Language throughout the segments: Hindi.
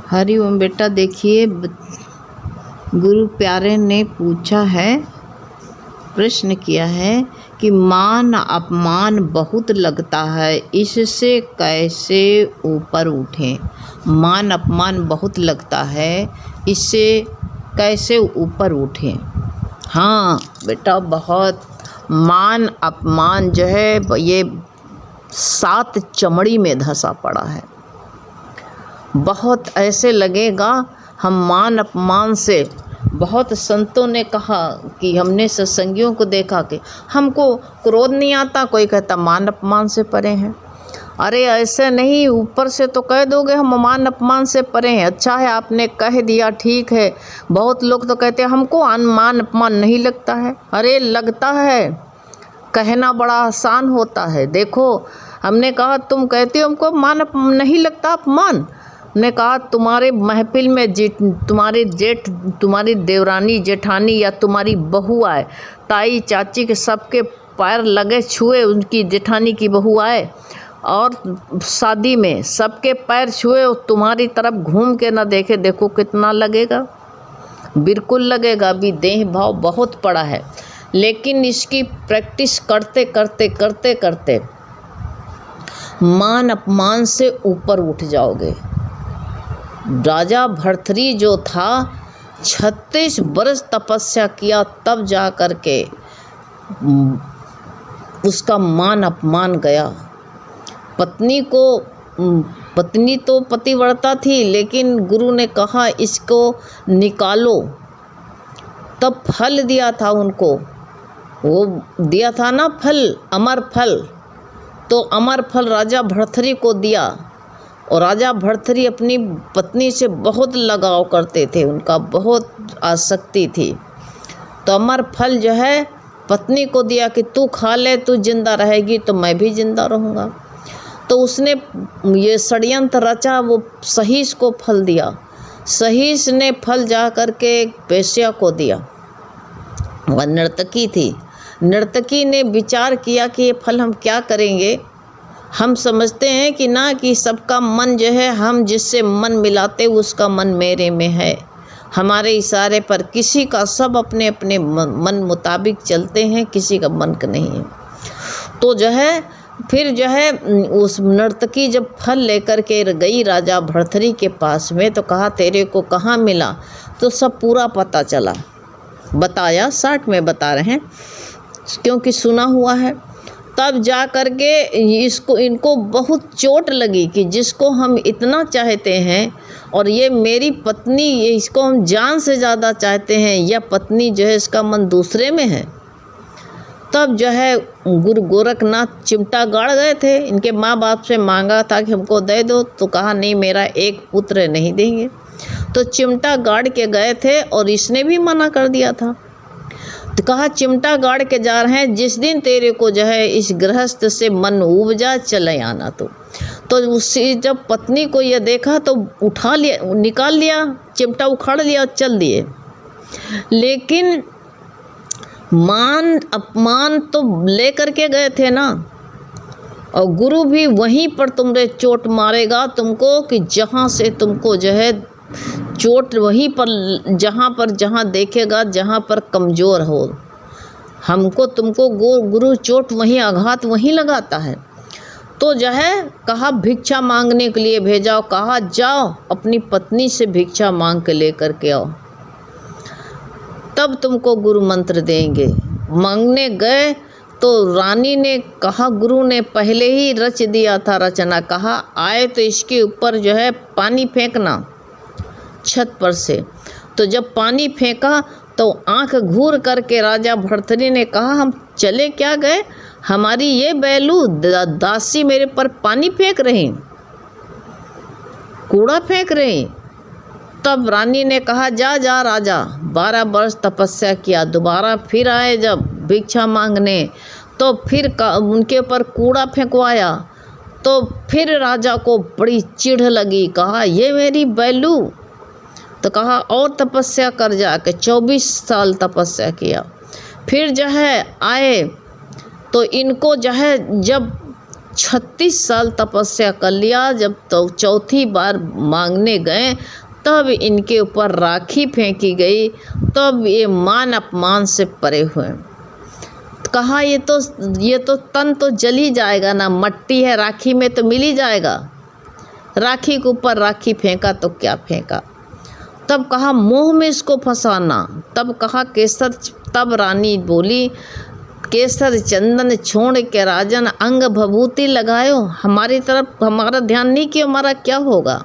हरि ओम बेटा। देखिए, गुरु प्यारे ने पूछा है, प्रश्न किया है कि मान अपमान बहुत लगता है, इससे कैसे ऊपर उठें। मान अपमान बहुत लगता है, इससे कैसे ऊपर उठें। हाँ बेटा, बहुत मान अपमान जो है ये 7 चमड़ी में धंसा पड़ा है। बहुत ऐसे लगेगा हम मान अपमान से, बहुत संतों ने कहा कि हमने सत्संगियों को देखा कि हमको क्रोध नहीं आता, कोई कहता मान अपमान से परे हैं। अरे ऐसे नहीं, ऊपर से तो कह दोगे हम मान अपमान से परे हैं। अच्छा है आपने कह दिया, ठीक है। बहुत लोग तो कहते हैं हमको मान अपमान नहीं लगता है। अरे लगता है, कहना बड़ा आसान होता है। देखो, हमने कहा तुम कहते हो हमको मान नहीं लगता अपमान। ने कहा तुम्हारे महफिल में तुम्हारे जेठ, तुम्हारी देवरानी जेठानी या तुम्हारी बहू आए, ताई चाची के सबके पैर लगे छुए, उनकी जेठानी की बहू आए और शादी में सबके पैर छुए और तुम्हारी तरफ घूम के ना देखे, देखो कितना लगेगा। बिल्कुल लगेगा। अभी देह भाव बहुत पड़ा है, लेकिन इसकी प्रैक्टिस करते करते करते करते मान अपमान से ऊपर उठ जाओगे। राजा भर्तृहरि जो था 36 बरस तपस्या किया, तब जा कर के उसका मान अपमान गया। पत्नी तो पतिव्रता थी, लेकिन गुरु ने कहा इसको निकालो, तब फल दिया था उनको। वो दिया था ना फल, अमर फल। तो अमर फल राजा भर्तृहरि को दिया, और राजा भर्तृहरि अपनी पत्नी से बहुत लगाव करते थे, उनका बहुत आसक्ति थी। तो अमर फल जो है पत्नी को दिया कि तू खा ले, तू जिंदा रहेगी तो मैं भी जिंदा रहूँगा। तो उसने ये षड्यंत्र रचा, वो सहीश को फल दिया। सहीश ने फल जा कर के वेश्या को दिया। वह नर्तकी थी। नर्तकी ने विचार किया कि ये फल हम क्या करेंगे। हम समझते हैं कि ना कि सबका मन जो है, हम जिससे मन मिलाते उसका मन मेरे में है। हमारे इशारे पर किसी का, सब अपने अपने मन मुताबिक चलते हैं, किसी का मन का नहीं है। तो जो है फिर जो है उस नर्तकी जब फल लेकर के गई राजा भर्तृहरि के पास में, तो कहा तेरे को कहाँ मिला। तो सब पूरा पता चला, बताया, 60 में बता रहे हैं क्योंकि सुना हुआ है। तब जा कर के इनको बहुत चोट लगी कि जिसको हम इतना चाहते हैं, और ये मेरी पत्नी, ये इसको हम जान से ज़्यादा चाहते हैं, या पत्नी जो है इसका मन दूसरे में है। तब जो है गुरु गोरखनाथ चिमटा गाड़ गए थे। इनके माँ बाप से मांगा था कि हमको दे दो, तो कहा नहीं, मेरा एक पुत्र नहीं देंगे। तो चिमटा गाड़ के गए थे, और इसने भी मना कर दिया था। तो कहा चिमटा गाड़ के जा रहे हैं, जिस दिन तेरे को जो है इस गृहस्थ से मन उपजा, चले आना। तो उसी जब पत्नी को यह देखा तो उठा लिया, निकाल लिया चिमटा, उखाड़ लिया और चल दिए। लेकिन मान अपमान तो ले करके गए थे ना, और गुरु भी वहीं पर तुमरे चोट मारेगा तुमको, कि जहाँ से तुमको जो है चोट वहीं पर, जहाँ देखेगा, जहाँ पर कमज़ोर हो, हमको तुमको गुरु चोट वहीं, आघात वहीं लगाता है। तो जो है कहा भिक्षा मांगने के लिए भेजाओ। कहा जाओ अपनी पत्नी से भिक्षा मांग के लेकर के आओ, तब तुमको गुरु मंत्र देंगे। मांगने गए तो रानी ने कहा, गुरु ने पहले ही रच दिया था रचना। कहा आए तो इसके ऊपर जो है पानी फेंकना छत पर से। तो जब पानी फेंका तो आंख घूर करके राजा भर्तृहरि ने कहा हम चले क्या गए, हमारी ये बैलू दासी मेरे पर पानी फेंक रही, कूड़ा फेंक रही। तब रानी ने कहा जा जा राजा, 12 वर्ष तपस्या किया, दोबारा फिर आए जब भिक्षा मांगने, तो फिर उनके ऊपर कूड़ा फेंकवाया। तो फिर राजा को बड़ी चिढ़ लगी, कहा ये मेरी बैलू। तो कहा और तपस्या कर जाके, 24 साल तपस्या किया। फिर जो है आए तो इनको जो है जब 36 साल तपस्या कर लिया। जब तो चौथी बार मांगने गए तब इनके ऊपर राखी फेंकी गई, तब ये मान अपमान से परे हुए। कहा ये तो तन तो जल ही जाएगा ना, मट्टी है, राखी में तो मिल ही जाएगा। राखी के ऊपर राखी फेंका तो क्या फेंका। तब कहा मोह में इसको फंसाना। तब कहा केसर, तब रानी बोली केसर चंदन छोड़ के राजन अंग भभूति लगायो, हमारी तरफ हमारा ध्यान नहीं कि हमारा क्या होगा।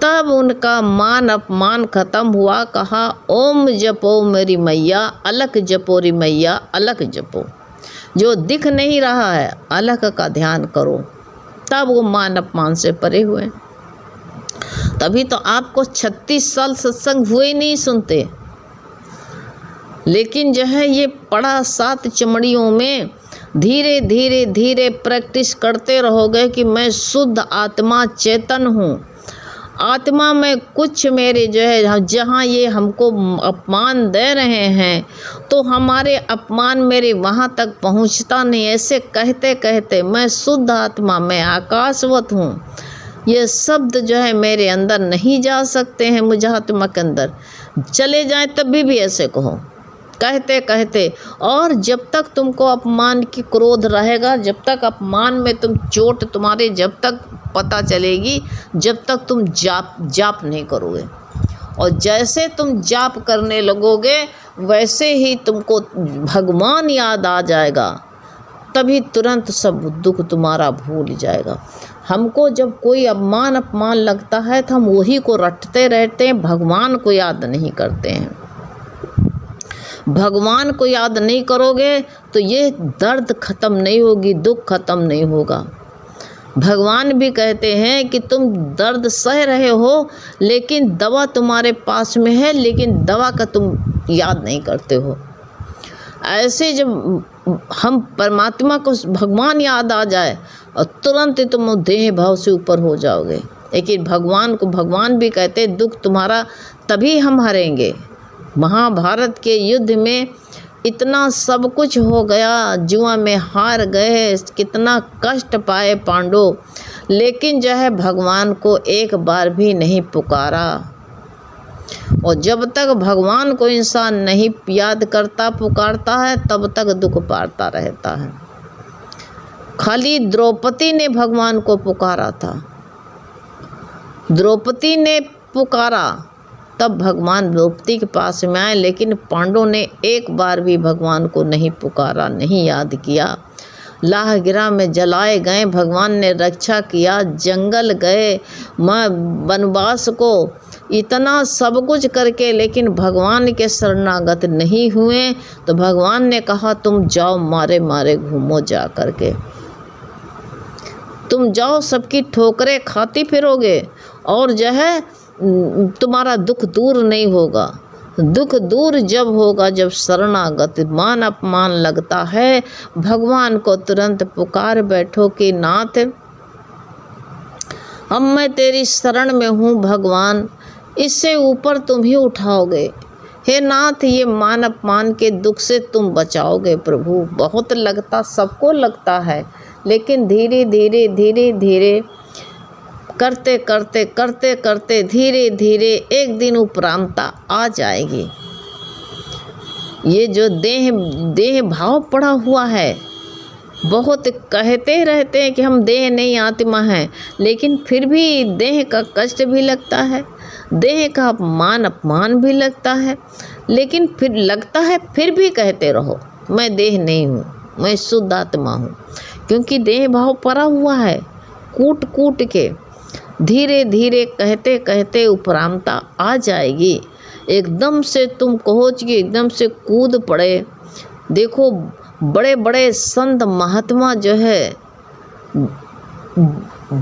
तब उनका मान अपमान खत्म हुआ। कहा ओम जपो मेरी मैया, अलख जपो री मैया, अलख जपो। जो दिख नहीं रहा है अलख का ध्यान करो। तब वो मान अपमान से परे हुए। तभी तो आपको 36 साल सत्संग हुए नहीं सुनते। लेकिन जो है ये पड़ा 7 चमड़ियों में, धीरे धीरे धीरे प्रैक्टिस करते रहोगे कि मैं शुद्ध आत्मा चेतन हूँ। आत्मा में कुछ मेरे जो है, जहाँ ये हमको अपमान दे रहे हैं तो हमारे अपमान मेरे वहाँ तक पहुँचता नहीं। ऐसे कहते कहते मैं शुद्ध आत्मा, मैं आकाशवत हूँ, ये शब्द जो है मेरे अंदर नहीं जा सकते हैं। मुझे आत्मा के अंदर चले जाएं तब भी ऐसे कहो, कहते कहते। और जब तक तुमको अपमान की क्रोध रहेगा, जब तक अपमान में तुम चोट तुम्हारे जब तक पता चलेगी, जब तक तुम जाप नहीं करोगे। और जैसे तुम जाप करने लगोगे वैसे ही तुमको भगवान याद आ जाएगा, तभी तुरंत सब दुख तुम्हारा भूल जाएगा। हमको जब कोई अपमान लगता है तो हम वही को रटते रहते हैं, भगवान को याद नहीं करते हैं। भगवान को याद नहीं करोगे तो ये दर्द खत्म नहीं होगी, दुख खत्म नहीं होगा। भगवान भी कहते हैं कि तुम दर्द सह रहे हो लेकिन दवा तुम्हारे पास में है, लेकिन दवा का तुम याद नहीं करते हो। ऐसे जब हम परमात्मा को भगवान याद आ जाए और तुरंत तुम देह भाव से ऊपर हो जाओगे। लेकिन भगवान को भगवान भी कहते दुख तुम्हारा तभी हम हारेंगे। महाभारत के युद्ध में इतना सब कुछ हो गया, जुआ में हार गए, कितना कष्ट पाए पांडव, लेकिन जो है भगवान को एक बार भी नहीं पुकारा। और जब तक भगवान को इंसान नहीं याद करता पुकारता है तब तक दुख पाता रहता है। खाली द्रौपदी ने भगवान को पुकारा था, द्रौपदी ने पुकारा तब भगवान द्रौपदी के पास में आए, लेकिन पांडवों ने एक बार भी भगवान को नहीं पुकारा, नहीं याद किया। लाहगिरा में जलाए गए, भगवान ने रक्षा किया, जंगल गए, माँ वनवास को, इतना सब कुछ करके लेकिन भगवान के शरणागत नहीं हुए। तो भगवान ने कहा तुम जाओ मारे मारे घूमो, जा करके तुम जाओ, सबकी ठोकरें खाती फिरोगे और जो है तुम्हारा दुख दूर नहीं होगा। दुख दूर जब होगा जब शरणागत मान अपमान लगता है, भगवान को तुरंत पुकार बैठो कि नाथ अब मैं तेरी शरण में हूँ भगवान, इससे ऊपर तुम ही उठाओगे। हे नाथ ये मान अपमान के दुख से तुम बचाओगे प्रभु। बहुत लगता, सबको लगता है, लेकिन धीरे धीरे धीरे धीरे करते करते करते करते धीरे धीरे एक दिन उपरामता आ जाएगी। ये जो देह भाव पड़ा हुआ है, बहुत कहते रहते हैं कि हम देह नहीं आत्मा हैं, लेकिन फिर भी देह का कष्ट भी लगता है, देह का अपमान भी लगता है, लेकिन फिर लगता है फिर भी कहते रहो मैं देह नहीं हूँ, मैं शुद्ध आत्मा हूँ, क्योंकि देह भाव पड़ा हुआ है। कूट कूट के धीरे धीरे कहते कहते उपरामता आ जाएगी। एकदम से तुम कहो कि एकदम से कूद पड़े। देखो बड़े बड़े संत महात्मा जो है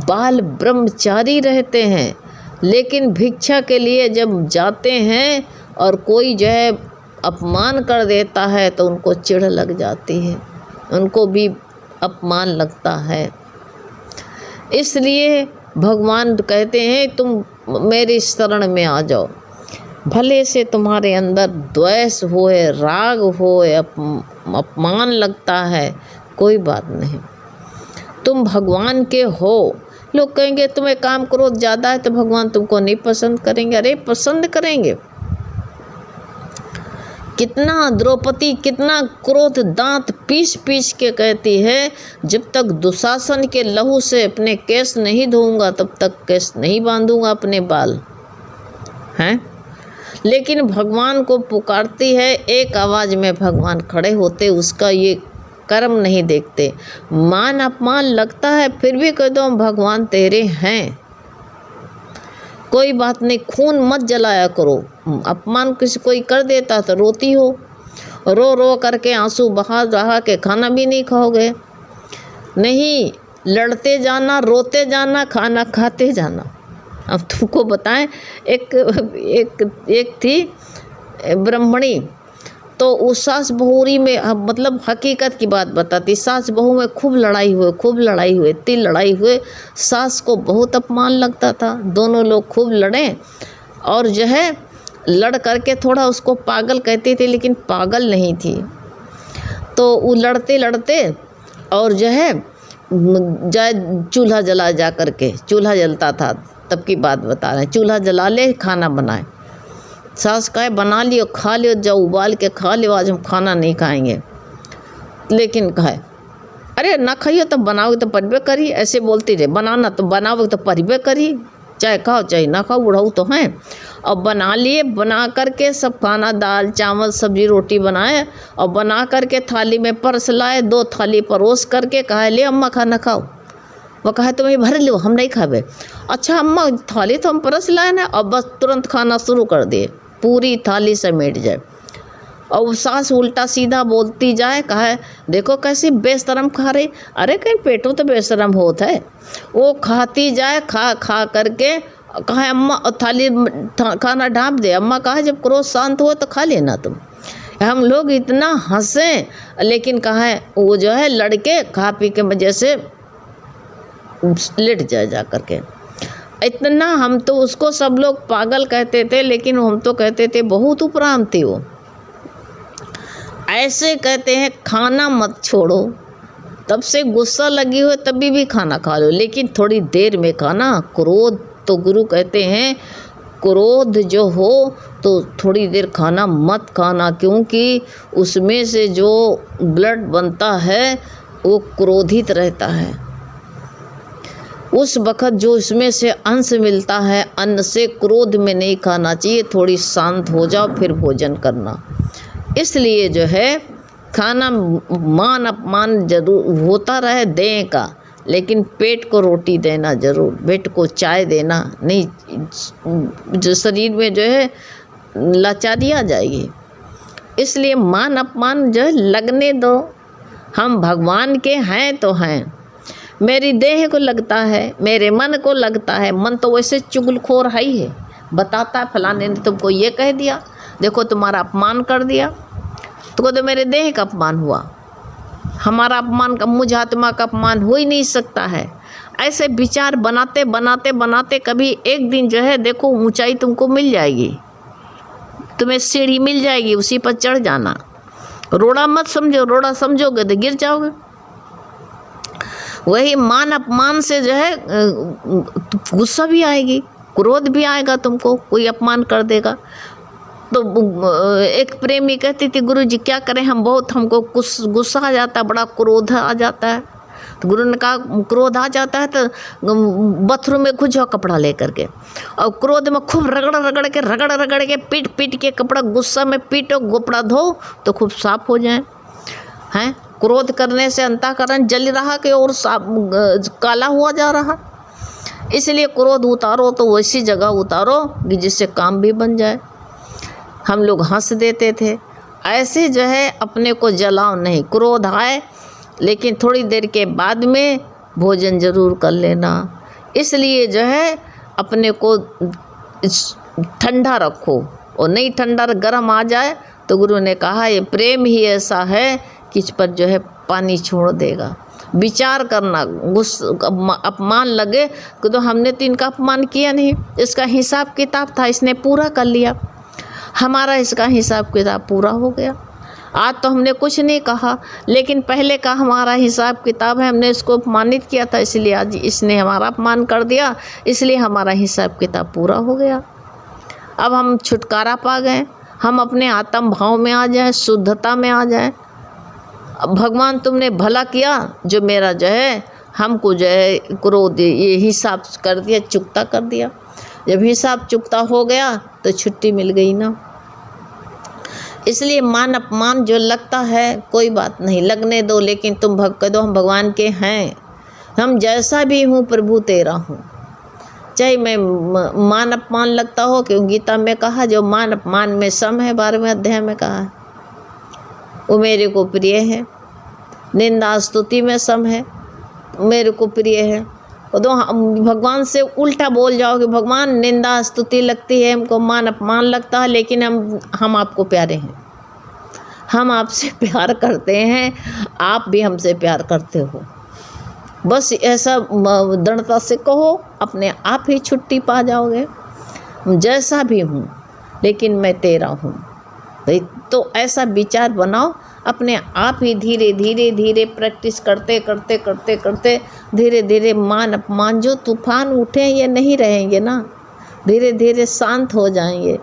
बाल ब्रह्मचारी रहते हैं, लेकिन भिक्षा के लिए जब जाते हैं और कोई जो है अपमान कर देता है तो उनको चिढ़ लग जाती है, उनको भी अपमान लगता है। इसलिए भगवान कहते हैं तुम मेरी शरण में आ जाओ। भले से तुम्हारे अंदर द्वेष होए, राग होए, अपमान लगता है, कोई बात नहीं। तुम भगवान के हो। लोग कहेंगे तुम्हें काम क्रोध ज़्यादा है तो भगवान तुमको नहीं पसंद करेंगे। अरे पसंद करेंगे। कितना द्रौपदी कितना क्रोध दांत पीस पीस के कहती है, जब तक दुशासन के लहू से अपने केस नहीं धोऊंगा तब तक केस नहीं बांधूंगा अपने बाल हैं। लेकिन भगवान को पुकारती है, एक आवाज़ में भगवान खड़े होते, उसका ये कर्म नहीं देखते। मान अपमान लगता है फिर भी कह दो भगवान तेरे हैं, कोई बात नहीं, खून मत जलाया करो। अपमान किसी कोई कर देता तो रोती हो, रो रो करके आंसू बहा बहा के खाना भी नहीं खाओगे। नहीं, लड़ते जाना, रोते जाना, खाना खाते जाना। अब तुमको बताएं, एक थी ब्राह्मणी, तो उस सास बहुरी में मतलब हकीकत की बात बताती, सास बहू में खूब लड़ाई हुए, इतनी लड़ाई हुए, सास को बहुत अपमान लगता था। दोनों लोग खूब लड़े और जो है लड़ करके थोड़ा उसको पागल कहती थी, लेकिन पागल नहीं थी। तो वो लड़ते लड़ते और जो है जाए चूल्हा जला, जा करके चूल्हा जलता था तब की बात बता रहे हैं, चूल्हा जला ले खाना बनाए। सास कहे बना लियो, खा लियो, जाओ उबाल के खा लियो, आज हम खाना नहीं खाएंगे। लेकिन कहे अरे ना खाइयो तो बनाओगे तो परिबे करी, ऐसे बोलती रहे, बनाना तो बनाओगे तो परिबे करी, चाहे खाओ चाहे ना खाओ, बुढ़ाऊ तो हैं। और बना लिए, बना करके सब खाना, दाल चावल सब्जी रोटी बनाए और बना करके थाली में परस लाए, 2 थाली परोस करके कहे ले अम्मा खाना खाओ। वो कहे तुम्हें भर लो, हम नहीं खावे। अच्छा अम्मा थाली तो हम परस लाए ना, और बस तुरंत खाना शुरू कर दिए, पूरी थाली समेट जाए। और सास उल्टा सीधा बोलती जाए, कहे देखो कैसी बेशरम खा रही। अरे कहीं पेटों तो बेशरम होता है। वो खाती जाए, खा करके कहे अम्मा थाली खाना ढाँप दे। अम्मा कहे जब क्रोध शांत हो तो खा लेना तुम। हम लोग इतना हंसे, लेकिन कहे वो जो है लड़के खा पी के वजह से लेट जाए जा करके। इतना हम तो उसको सब लोग पागल कहते थे, लेकिन हम तो कहते थे बहुत उपराम थी वो। ऐसे कहते हैं खाना मत छोड़ो, तब से गुस्सा लगी हो तभी भी खाना खा लो, लेकिन थोड़ी देर में खाना। क्रोध तो गुरु कहते हैं क्रोध जो हो तो थोड़ी देर खाना मत खाना, क्योंकि उसमें से जो ब्लड बनता है वो क्रोधित रहता है। उस वक़्त जो इसमें से अंश मिलता है, अन्न से क्रोध में नहीं खाना चाहिए, थोड़ी शांत हो जाओ फिर भोजन करना। इसलिए जो है खाना मान अपमान जरूर होता रहे दें का, लेकिन पेट को रोटी देना जरूर, पेट को चाय देना नहीं, जो शरीर में जो है लाचारी आ जाएगी। इसलिए मान अपमान जो है लगने दो। हम भगवान के हैं तो हैं। मेरी देह को लगता है, मेरे मन को लगता है, मन तो वैसे चुगलखोर है ही है, बताता है फलाने ने तुमको ये कह दिया, देखो तुम्हारा अपमान कर दिया, तो मेरे देह का अपमान हुआ, हमारा अपमान का, मुझ आत्मा का अपमान हो ही नहीं सकता है। ऐसे विचार बनाते बनाते बनाते कभी एक दिन जो है देखो ऊंचाई तुमको मिल जाएगी, तुम्हें सीढ़ी मिल जाएगी, उसी पर चढ़ जाना। रोड़ा मत समझो, रोड़ा समझोगे तो गिर जाओगे। वही मान अपमान से जो है गुस्सा भी आएगी, क्रोध भी आएगा तुमको, कोई अपमान कर देगा। तो एक प्रेमी कहती थी गुरुजी क्या करें, हम बहुत, हमको गुस्सा आ जाता है, बड़ा क्रोध आ जाता है। तो गुरु ने कहा क्रोध आ जाता है तो बाथरूम में घुस जाओ कपड़ा लेकर के, और क्रोध में खूब रगड़ के पीट पीट के कपड़ा, गुस्सा में पीटो, कपड़ा धो तो खूब साफ हो जाए हैं। क्रोध करने से अंतःकरण जल रहा कि और काला हुआ जा रहा। इसलिए क्रोध उतारो तो वैसी जगह उतारो कि जिससे काम भी बन जाए। हम लोग हंस देते थे, ऐसे जो है अपने को जलाओ नहीं। क्रोध आए लेकिन थोड़ी देर के बाद में भोजन जरूर कर लेना। इसलिए जो है अपने को ठंडा रखो, और नहीं ठंडा गर्म आ जाए तो गुरु ने कहा ये प्रेम ही ऐसा है कि इस पर जो है पानी छोड़ देगा। विचार करना, अपमान लगे कि तो हमने तो इनका अपमान किया नहीं, इसका हिसाब किताब था, इसने पूरा कर लिया, हमारा इसका हिसाब किताब पूरा हो गया। आज तो हमने कुछ नहीं कहा, लेकिन पहले का हमारा हिसाब किताब है, हमने इसको अपमानित किया था, इसलिए आज इसने हमारा अपमान कर दिया, इसलिए हमारा हिसाब किताब पूरा हो गया। अब हम छुटकारा पा गए, हम अपने आत्म भाव में आ जाए, शुद्धता में आ जाए। भगवान तुमने भला किया, जो मेरा जो है हमको जो है क्रोध ये हिसाब कर दिया, चुकता कर दिया। जब हिसाब चुकता हो गया तो छुट्टी मिल गई ना। इसलिए मान अपमान जो लगता है कोई बात नहीं, लगने दो, लेकिन तुम कह दो हम भगवान के हैं, हम जैसा भी हूँ प्रभु तेरा हूँ। चाहे मैं मान अपमान लगता हो, क्योंकि गीता में कहा जो मान अपमान में सम है, 12वें अध्याय में कहा है, वो मेरे को प्रिय है। निंदा स्तुति में सम है, मेरे को प्रिय है। तो भगवान से उल्टा बोल जाओ कि भगवान निंदा स्तुति लगती है हमको, मान अपमान लगता है, लेकिन हम आपको प्यारे हैं, हम आपसे प्यार करते हैं, आप भी हमसे प्यार करते हो। बस ऐसा दृढ़ता से कहो, अपने आप ही छुट्टी पा जाओगे। जैसा भी हूँ लेकिन मैं तेरा हूँ, तो ऐसा विचार बनाओ। अपने आप ही धीरे धीरे धीरे प्रैक्टिस करते करते करते करते धीरे धीरे मान अपमान जो तूफान उठे ये नहीं रहेंगे ना, धीरे धीरे शांत हो जाएंगे।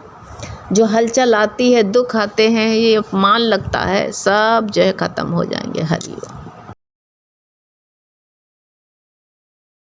जो हलचल आती है, दुख आते हैं, ये अपमान लगता है, सब जो है ख़त्म हो जाएंगे। हरि ओम।